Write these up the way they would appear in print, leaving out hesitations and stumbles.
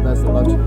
there's the lodge.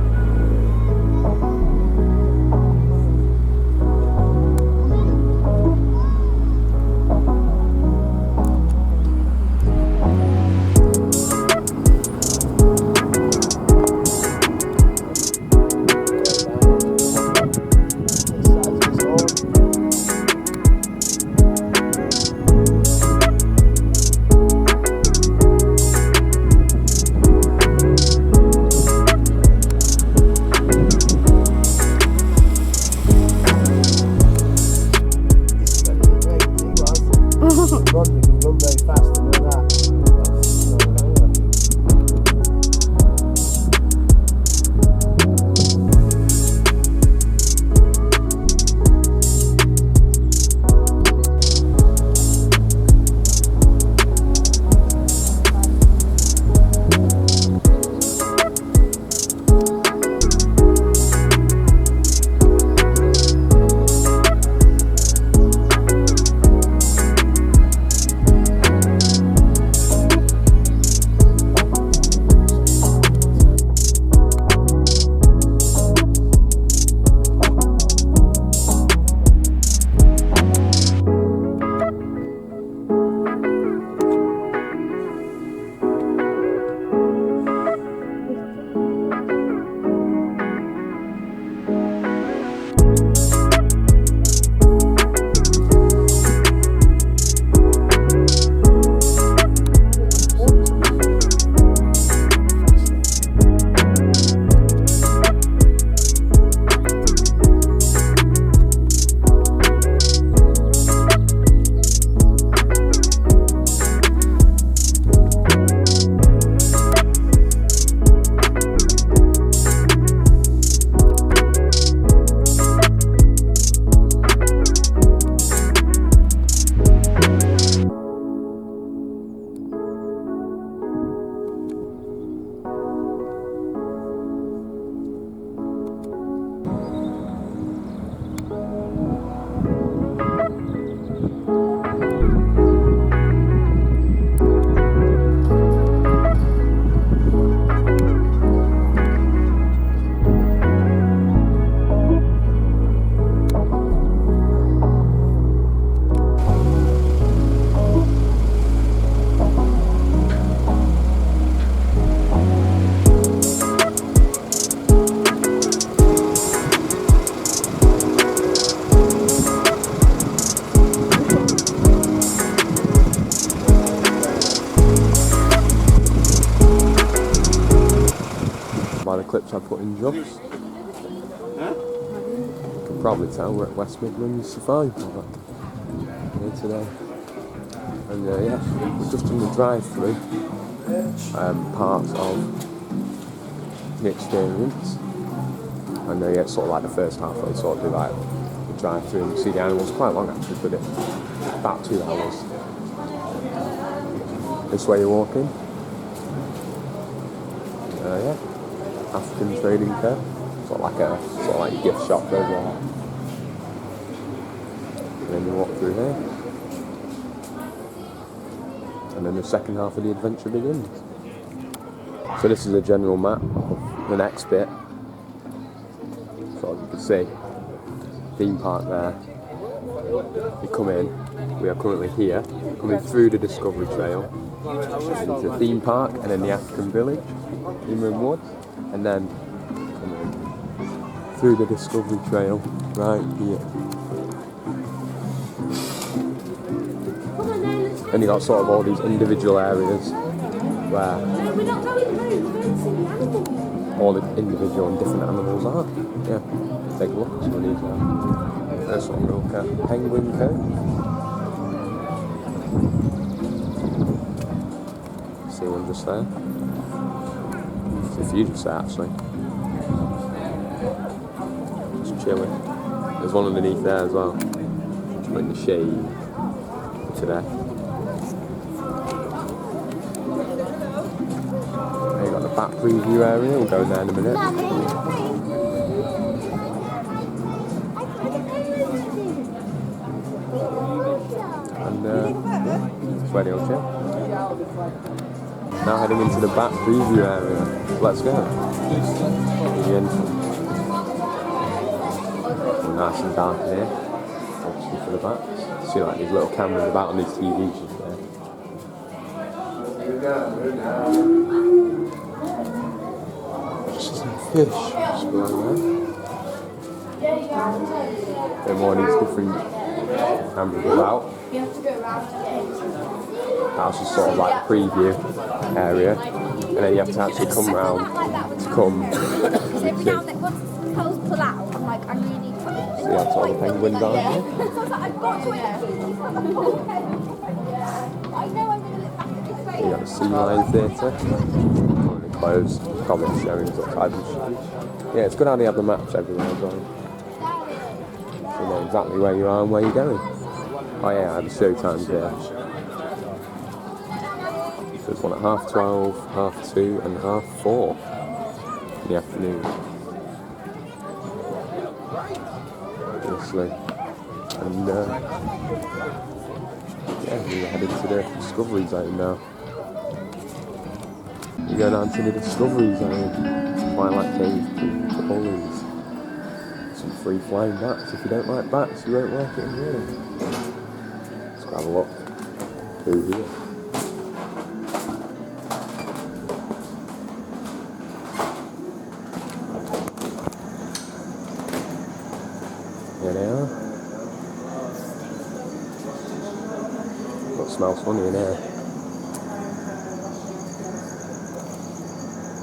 Run, you can run very fast, you know that. By the clips I put in jobs. You can probably tell we're at West Midlands Safari Park here today. And yeah, we're just in the drive-through parts of the experience. And yeah, it's sort of like the first halfway, sort of do like the drive-through and see the animals. Quite long actually, but it's about 2 hours. This way you're walking. Yeah. African Trading Co. Sort of like a gift shop over there. And then you walk through here. And then the second half of the adventure begins. So this is a general map of the next bit. So as you can see, theme park there. You come in, we are currently here, coming through the Discovery Trail into the theme park and then the African village, Inland Woods. And then through the Discovery Trail right here. And you got sort of all these individual areas where all the individual and different animals are. Yeah, take a look at some of these now. There's some look at Penguin Cove. See one just there. A few just there actually. Just chilling. There's one underneath there as well. Just in the shade today. There you got the back preview area, we'll go in there in a minute. And it's where they'll chill. Now heading into the back preview area. Let's go. The entrance. Nice and dark in here, obviously for the bats. See like these little cameras about on these TVs just there. Just some fish just below there. Then more of these different cameras about. You have to go around That's just sort of like a preview area, and then you have to actually come round to come. because every now and then once the pearls pull out, I'm like, I really See how tall the penguins are here? So I was like, I've got to it. I know I'm going to look back at this way. You got the Sea Lion Theatre, currently closed, comic showings outside. Yeah, it's good how they have the maps everywhere as well. So you know exactly where you are and where you're going. Oh yeah, I have the show times here. So there's one at 12:30, 2:30 and 4:30 in the afternoon. Obviously. And yeah, we're heading to the Discovery Zone now. We're going down to the Discovery Zone. Twilight Cave to Bullings. Some free flying bats. If you don't like bats, you won't like it in here. Let's go have a look through here. Here they are. What smells funny in here?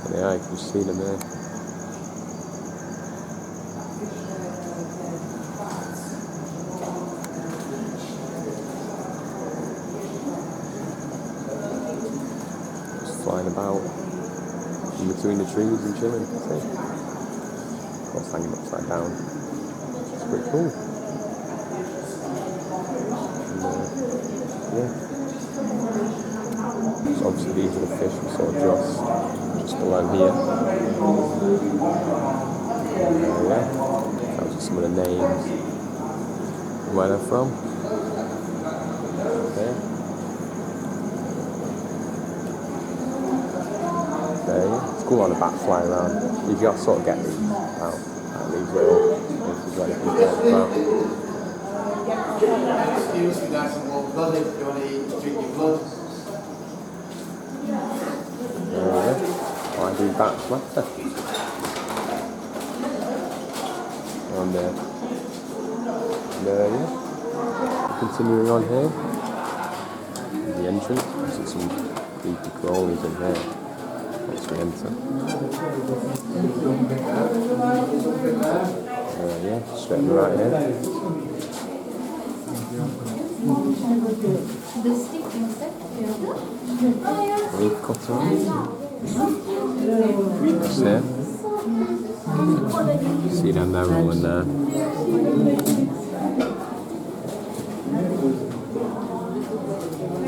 There they are, you can just see them there. Just flying about in between the trees and chilling, see? Of course, hanging upside down. It's pretty cool. And, yeah. So obviously these are the fish we saw just below here. Yeah. Tells you some of the names and where they're from. Okay. There you go. It's cool on the bat fly around. You've got to sort of get these out. These little places where they can get about. Excuse me, nice and warm blood if you want to drink your blood. I do bats later. And there, yeah. Continuing on here, the entrance. There's some creepy crawlies in here. Once we enter. Yeah, straight on the right here. The stick insect. Leaf cutter. Just there. See them there rolling there.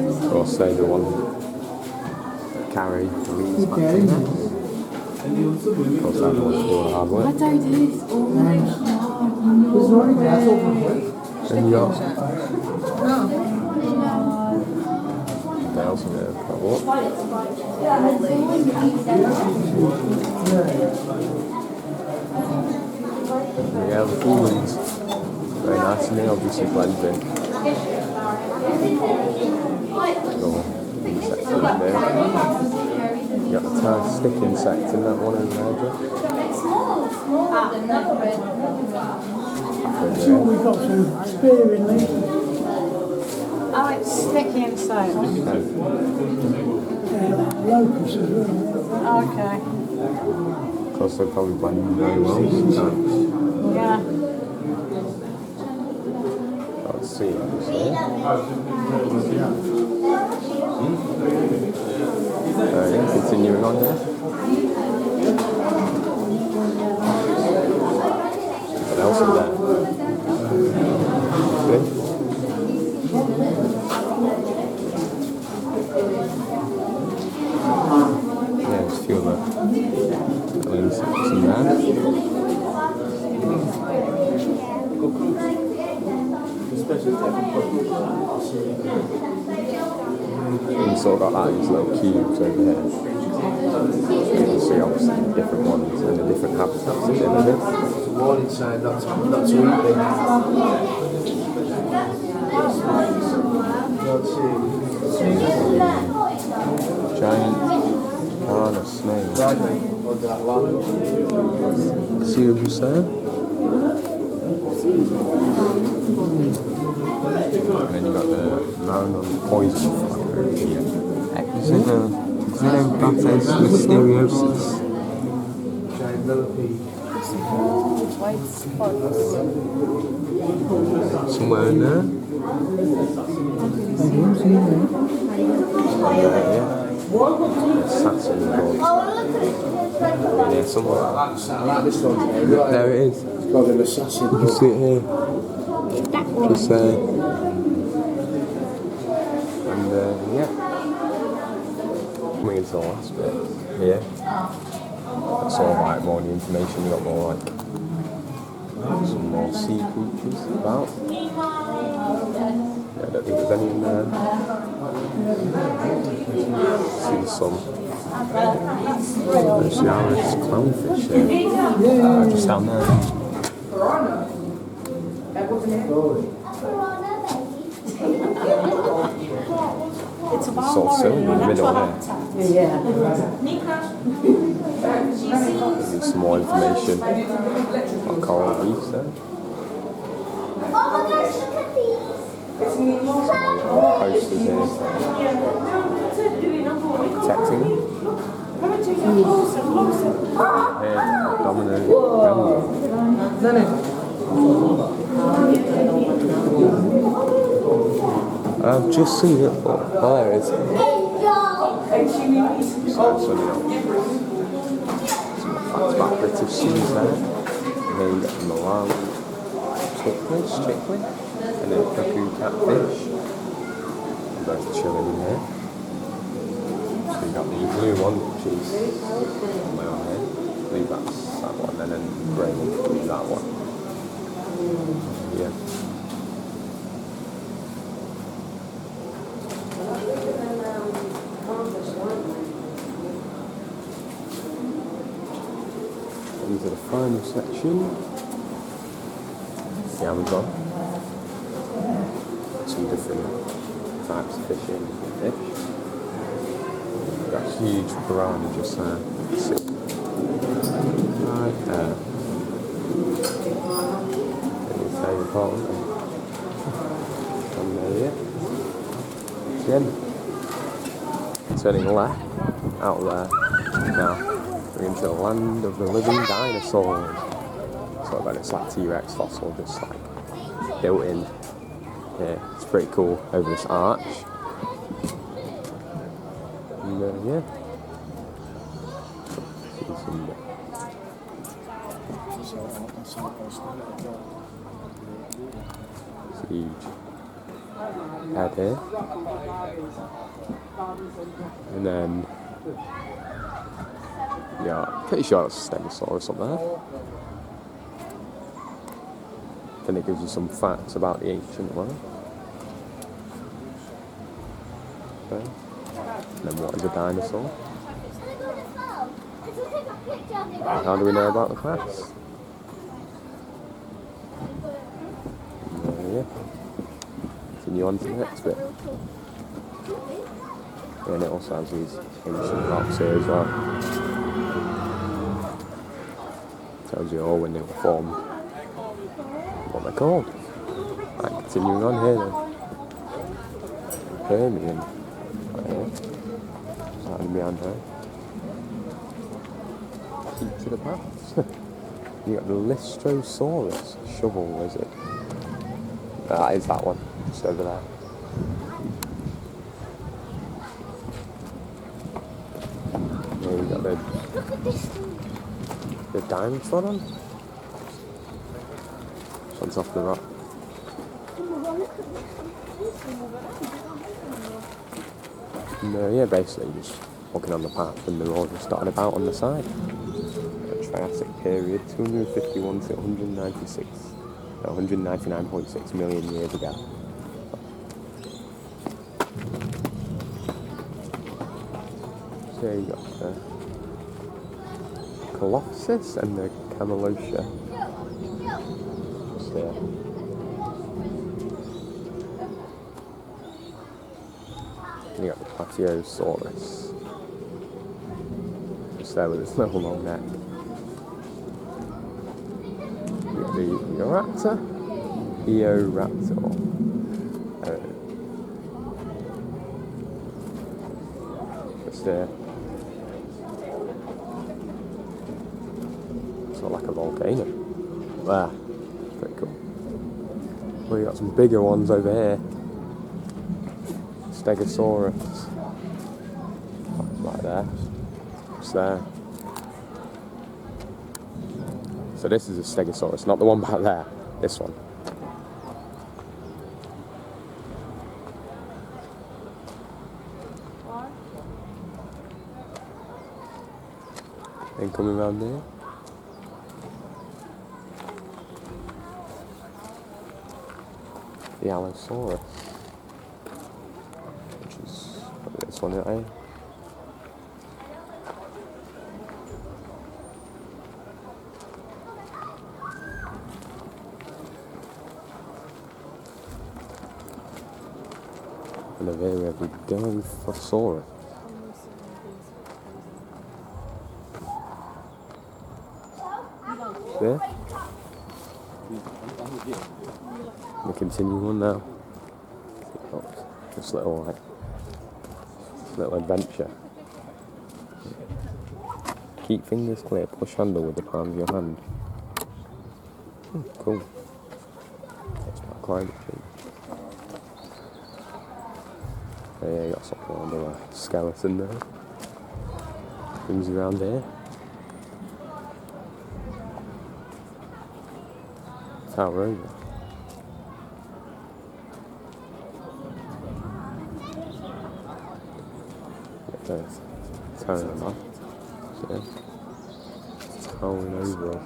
Of course, they the one that carry the leaves back to the nest. Of course, that one's doing the hard work. I don't do this all day. And you got they also have a what? Yeah, the cool ones. Very nice, and they obviously blend in. Little insect in there. You got the tiny stick insect in that one in there. It's smaller than that. Sure, we've got some spear in there. Oh, it's sticky inside. Locust as well. Okay. Of course, they probably blend very well sometimes. Yeah. Let's see. Yeah, continuing on here. What else is there? See? Yeah, there's a few of the little insects in there. And you sort of got like these little cubes over here. You can see obviously different ones and the different habitats that they live in. It's a warning sign not to eat them. Giant piranha snake. Right under that line. See who's there? And then you got the Marinol poison fucker here. Xenobacterus mysteriosus. Giant millipede. White spots. Somewhere in there. Assassin dog. Yeah, somewhere. I like this one. There it is. It's called an assassin. You see it here. Just there. And yeah. Coming into the last bit here. That's all like more of the information. You got more like some more sea creatures about. I don't think there's any in there. See some. There's the Irish clownfish here. Just down there. It's about It's all silver in the middle there. There's some more information about coral reefs there. Some more posters here. Protecting them. Here, dominant I've just seen it. Oh, there it is. So you know, some facts about British seas there. And then you got the Malawi chicklid, and then cuckoo catfish. And both chilling in there. So you got the blue one, which is on my own here. I believe that's that one, and then the grey one will be that one. Yeah. Into the final section, the Amazon. Some different types of fishing and fish. Got a huge piranha just there. Right there. Any favourite part of it? And there, yeah. Again. Turning left out there now. Into the land of the living dinosaurs. So I bet it's like T-Rex fossil just like built in. Yeah, it's pretty cool over this arch. And yeah. See some huge head here. And then yeah, pretty sure it's a Stegosaurus up there. Then it gives you some facts about the ancient world. Okay. And then what is a dinosaur? How do we know about the class? Yeah. Continue on to the next bit. And it also has these ancient rocks here as well. Tells you all when they were formed, what they're called. Right, continuing on here then. Permian. Right here. Starting behind her. Keep to the paths. You got the Lystrosaurus shovel lizard. That is that one, just over there. There you got the diamond front on. One's off the rock. And yeah, basically just walking on the path and they're all just dotted about on the side. Triassic period, 251 to 199.6 million years ago. So there you got Colossus and the Camelosha. Just there. You got the Platyosaurus. Just there with its little long neck. You got the Eoraptor. Eoraptor. Just there. Sort of like a volcano. There. Pretty cool. Well, you got some bigger ones over here. Stegosaurus. Right there. Just there. So this is a Stegosaurus, not the one back there. This one. And coming around there. The Allosaurus. Which is this one here. And over here we have the Dilophosaurus. There. We'll continue on now. This little adventure. Keep fingers clear, push handle with the palm of your hand. Cool. It's about climate change. Oh yeah, you got something under a skeleton there. Things around here. Tower over. There's turning them up. So, towering over.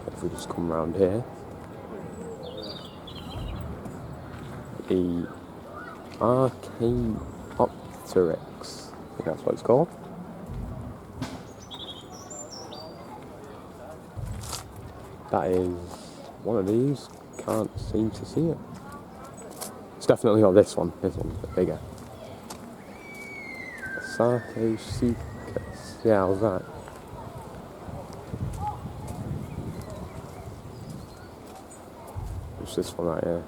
If we just come around here, the Archaeopteryx, I think that's what it's called. That is one of these. Can't seem to see it. It's definitely not this one. This one's a bit bigger. Sarcosuchus. Yeah, how's that? It's this one right here.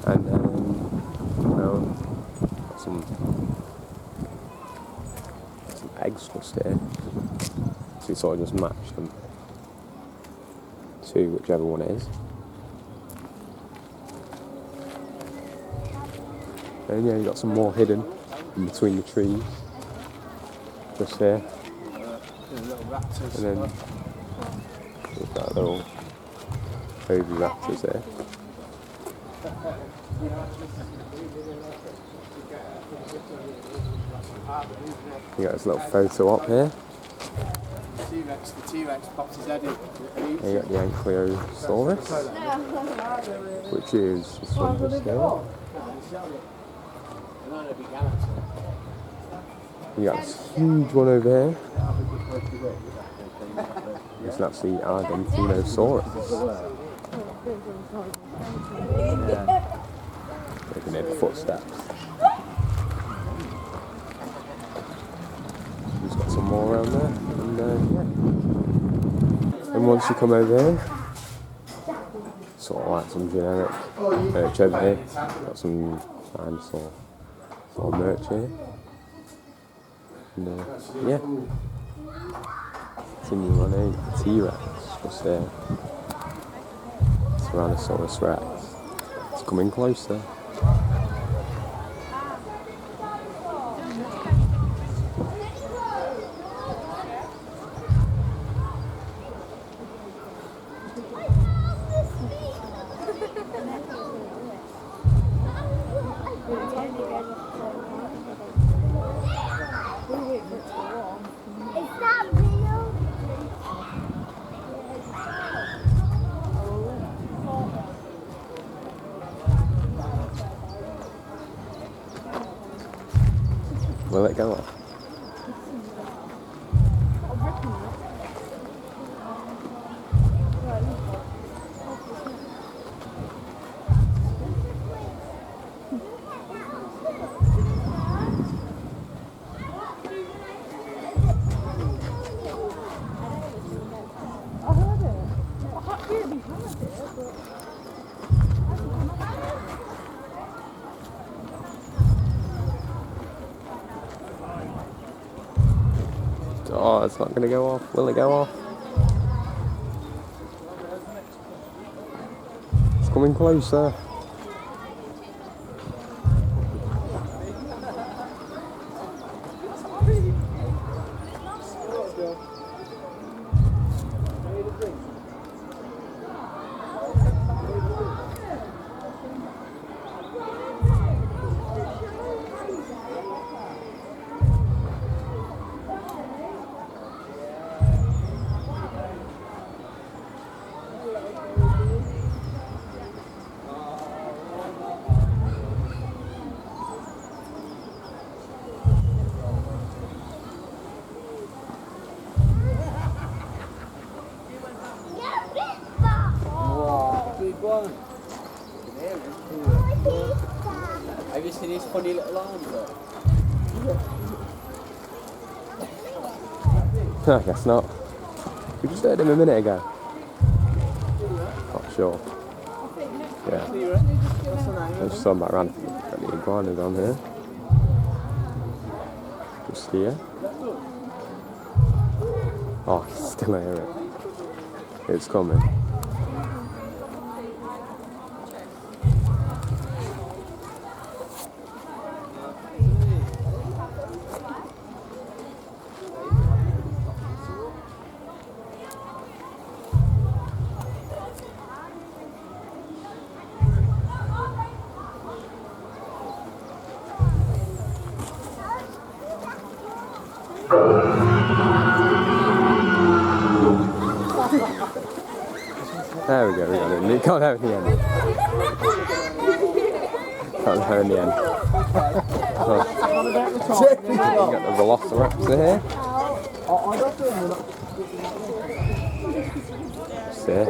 And then, got some eggs just here. So you sort of just match them to whichever one it is. And yeah, you got some more hidden in between the trees. Just here. And then we've got little oviraptors here. You got this little photo up here. The T-Rex popped his head in. And you got the Ankylosaurus, which is this one just there. You got this huge one over here. So that's the Argentinosaurus. You can hear the footsteps. He's got some more around there. And yeah. And once you come over here, sort of like some generic merch over here. Got some dinosaur sort of merch here. And yeah. Continue on a T-Rex just there. Tyrannosaurus Rex. It's coming closer. Will it go off? Oh, it's not going to go off. Will it go off? It's coming closer. Big one. Have you seen his funny little arms though? I guess not. We just heard him a minute ago. Not sure. Yeah. I just saw him back around. Got the iguanas on here. Just here. Oh, I can still hear it. It's coming. There we go, we got it. You can't have it in the end. Can't have it in the end. You got the velociraptor here. There.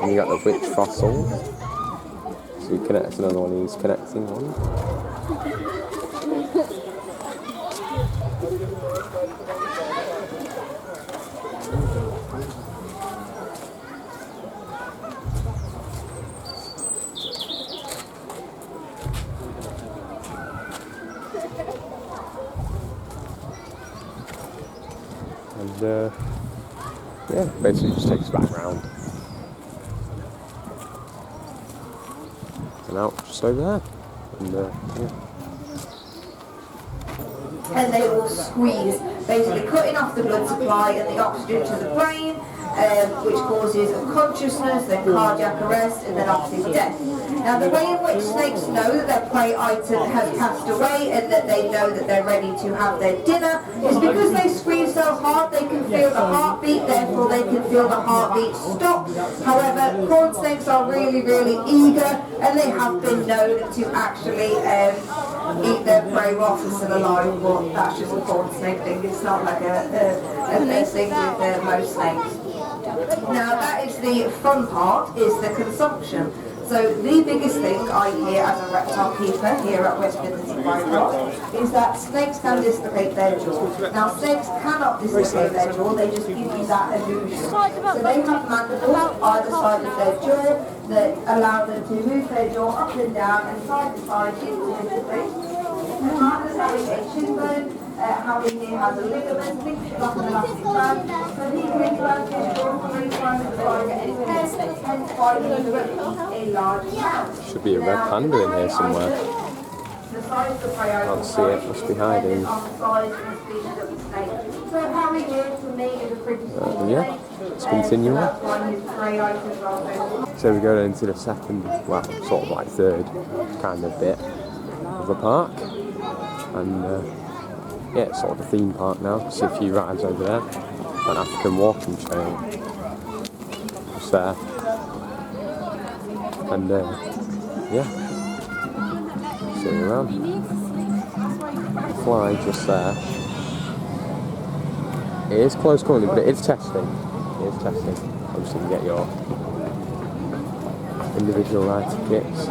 And you got the witch fossils. So you connect another one of these connecting ones. And yeah, basically just takes us back round. And out just over there. And yeah. And they will squeeze, basically cutting off the blood supply and the oxygen to the brain, which causes unconsciousness, then cardiac arrest, and then obviously death. Now, the way in which snakes know that their prey item has passed away and that they know that they're ready to have their dinner is because they scream so hard they can feel the heartbeat, therefore they can feel the heartbeat stop. However, corn snakes are really, really eager, and they have been known to actually eat their prey whilst it's still alive, but that's just a corn snake thing. It's not like a thing with most snakes. Now, that is the fun part, is the consumption. So the biggest thing I hear as a reptile keeper here at West Midlands Safari Park is that snakes can dislocate their jaw. Now, snakes cannot dislocate their jaw, they just give you that illusion. So they have mandibles either side of their jaw that allow them to move their jaw up and down and side to side into different things. The partner's having a chin bone, Harry here has a ligament, thinks it's like an elastic band, so he can expand his jaw from any time to try get his head, hence why he will eat a large amount. Should be a red panda in here somewhere. The size of the prey Can't see it, must be hiding. on the size and the species of the snake. So Harry here to me is a pretty small Yeah, snake. let's continue on. That's why his prey items are so So we go into the second, well, sort of like third kind of bit of the park. And yeah, it's sort of a theme park now. See a few rides over there. An African walking trail. Just there. And yeah. See you around. fly just there. It is close currently, but it is testing. It is testing. Obviously, you can get your individual ride tickets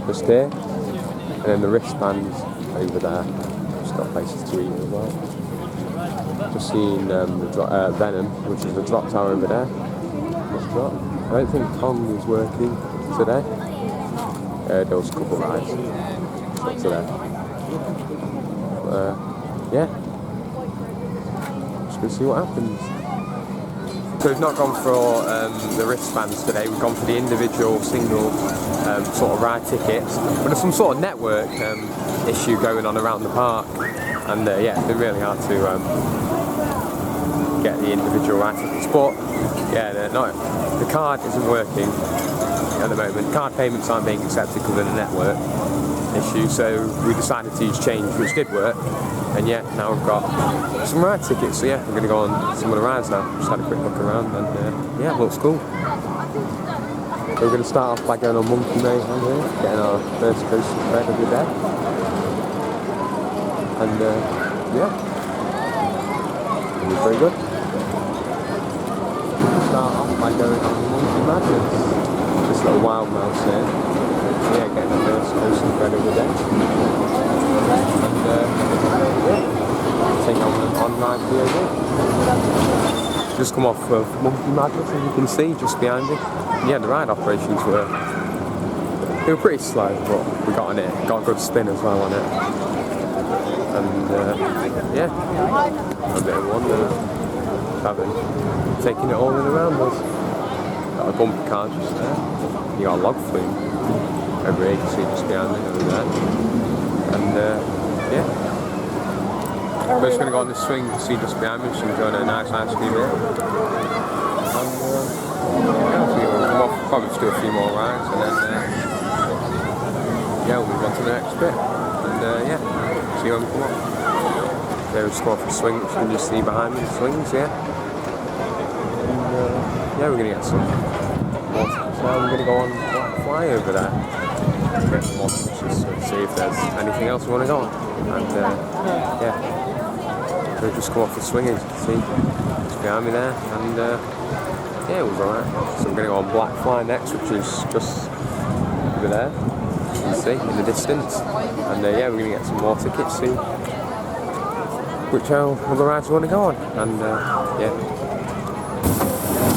just here, and then the wristbands over there. Just got places to eat as well. Just seen Venom, which is the drop tower over there. This drop. I don't think Kong is working today. There was a couple of rides today. Yeah. Just gonna see what happens. So we've not gone for the wristbands today, we've gone for the individual single sort of ride tickets. But there's some sort of network issue going on around the park, and yeah, it's been really hard to get the individual ride tickets. But yeah, the card isn't working at the moment. Card payments aren't being accepted because of the network issue, so we decided to use change, which did work. And yeah, now we've got some ride tickets, so yeah, we're going to go on some of the rides now. Just had a quick look around, and yeah, it looks cool. So we're going to start off by going on Monkey Mayhem here, getting our first coaster spread of the day. And yeah, it was very good. Start off by going on Monkey Madness. This little wild mouse here. So yeah, getting our first coaster spread of the day. And yeah, take on ride VOD. Just come off of Monkey Madness, as you can see, just behind me. Yeah, the ride operations were pretty slow, but we got on it, got a good spin as well on it. And yeah, a bit of wonder taking it all in around us. Got a bumper car just there. You got a log flume over here, you can see just behind me over there. And yeah, we're just going to go on this swing, you see just behind me, just enjoying a nice ice cream here. And yeah, so we'll come off, probably just do a few more rides, and then yeah, we'll move on to the next bit. And yeah, see when we come up. There we just go off the swing, which you can just see behind me, the swings, yeah. And yeah, we're going to get some more tickets now. We're going to go on Black Fly over there. Get some more tickets just to see if there's anything else we want to go on. And yeah, we'll just come off the swing, as you can see, just behind me there. And yeah, it was alright. So we're going to go on Black Fly next, which is just over there, you can see, in the distance. And yeah, we're going to get some more tickets soon. Which other rides we want to go on. And yeah,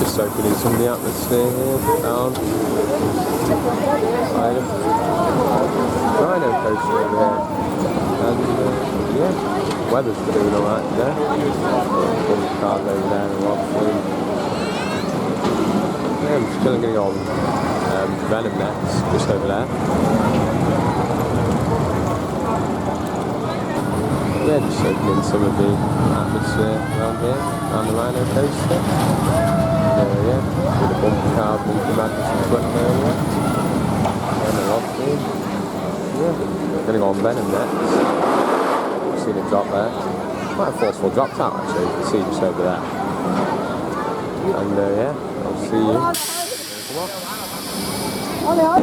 just soaking in some of the atmosphere here, down. Rhino coaster over here. And yeah, weather's doing alright today. Bumper cars over there and log flume. Yeah, I'm still going to go on Venom next, just over there. Yeah, just soaking in some of the atmosphere around here, around the Rhino coaster. Yeah, with the bumper car, Monkey Madness and Flip earlier. And the log flume. Yeah, we're going to go on Venom next. You've seen it drop there. Quite a forceful drop out actually, you can see just over there. And yeah, I'll see you. Come on.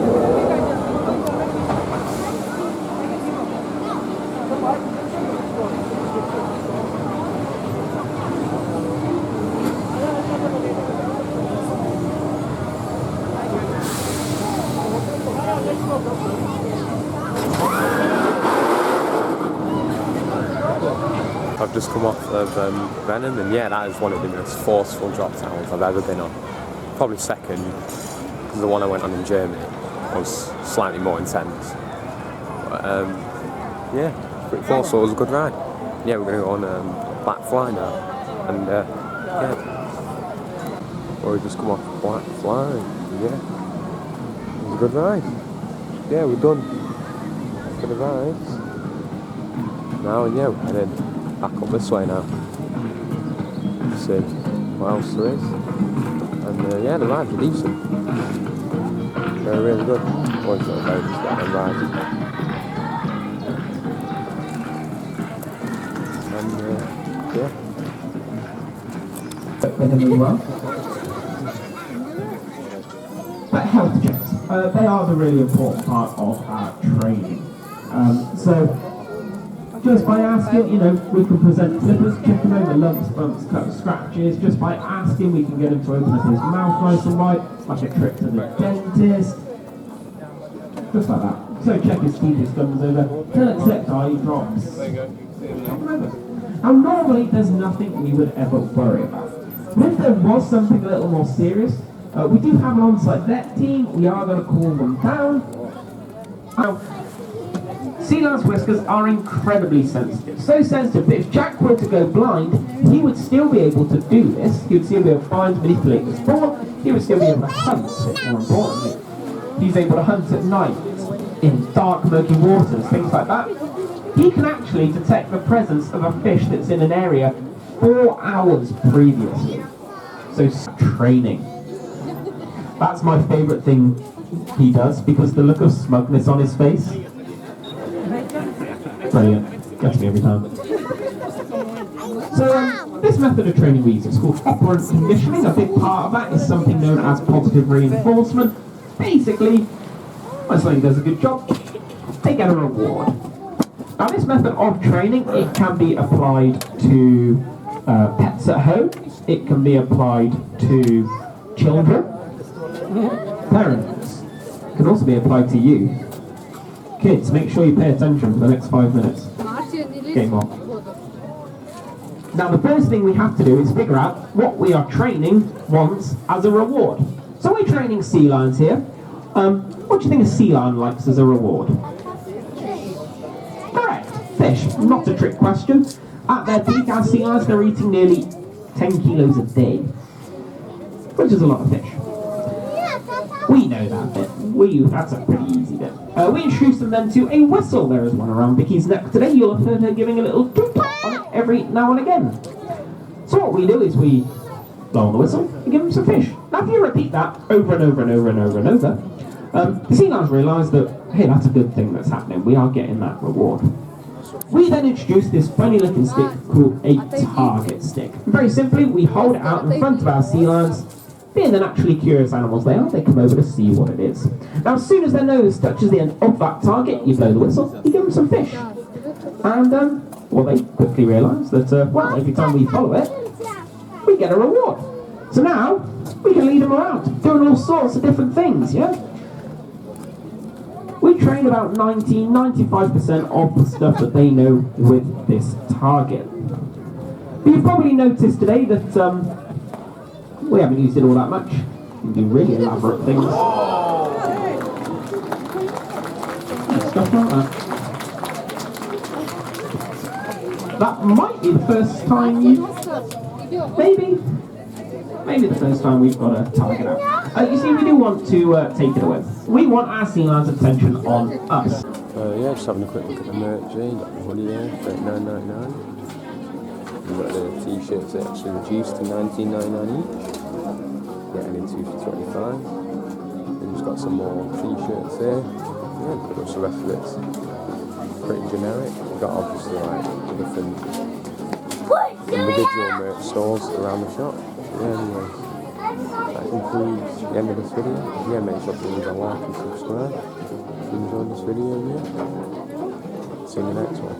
I've just come off of Venom, and yeah, that is one of the most forceful drop towers I've ever been on. Probably second, because the one I went on in Germany was slightly more intense. But yeah, pretty forceful. It was a good ride. Yeah, we're going to go on Black Fly now, and yeah, or we just come off Black Fly. Yeah, it was a good ride. Yeah, we're done for the rides now, and yeah, we're headed back up this way now. See what else there is. And yeah, the rides are decent. They're really good. Always got to go just get them rides. And yeah. But health checks, they are the really important part of our training. So just by asking, you know, we can present clippers, chip him over lumps, bumps, cuts, scratches. Just by asking, we can get him to open up his mouth nice and wide, like a trip to the dentist. Just like that. So check his teeth, his gums over, till accept eye drops. Now normally there's nothing we would ever worry about. But if there was something a little more serious, we do have an on-site vet team. We are going to call them down. Now, sea lions' whiskers are incredibly sensitive. So sensitive that if Jack were to go blind, he would still be able to do this. He would still be able to find, manipulate his ball. He would still be able to hunt, more importantly. He's able to hunt at night, in dark, murky waters, things like that. He can actually detect the presence of a fish that's in an area 4 hours previously. So training. That's my favourite thing he does, because the look of smugness on his face. Brilliant. Gets me every time. So this method of training we use is called operant conditioning. A big part of that is something known as positive reinforcement. Basically, when somebody does a good job, they get a reward. Now this method of training, it can be applied to pets at home. It can be applied to children, parents. It can also be applied to you. Kids, make sure you pay attention for the next 5 minutes. Game on. Now the first thing we have to do is figure out what we are training wants as a reward. So we're training sea lions here. What do you think a sea lion likes as a reward? Correct, fish. Not a trick question. At their peak, our sea lions, they're eating nearly 10 kilos a day, which is a lot of fish. We know that bit. That's a pretty easy bit. We introduced them then to a whistle. There is one around Vicky's neck today. You'll have heard her giving a little toot on it every now and again. So what we do is we blow on the whistle and give them some fish. Now if you repeat that over and over and over and over and over, the sea lions realise that, hey, that's a good thing that's happening. We are getting that reward. We then introduce this funny looking stick called a target stick. Very simply, we hold it out in front of our sea lions. Being the naturally curious animals they are, they come over to see what it is. Now as soon as their nose touches the end of that target, you blow the whistle, you give them some fish. And, well, they quickly realise that, well, every time we follow it, we get a reward. So now, we can lead them around, doing all sorts of different things, yeah? We train about 90-95% of the stuff that they know with this target. But you've probably noticed today that, we haven't used it all that much. We can do really elaborate things. Stuff like that. That might be the first time maybe the first time we've got a target out. You see, we do want to take it away. We want our sea lions' attention on us. Yeah, just having a quick look at the merch here. You've got the hoodie there, $39.99. You've got the t-shirts that actually reduced to $19.99 each. Getting into for $25. Then you've got some more t-shirts there. Yeah, pretty much the rest of it's pretty generic. We've got obviously like different individual merch stores around the shop. Yeah, anyway, that concludes the end of this video. Yeah, make sure to leave a like and subscribe if you enjoyed this video. Yeah, see you in the next one.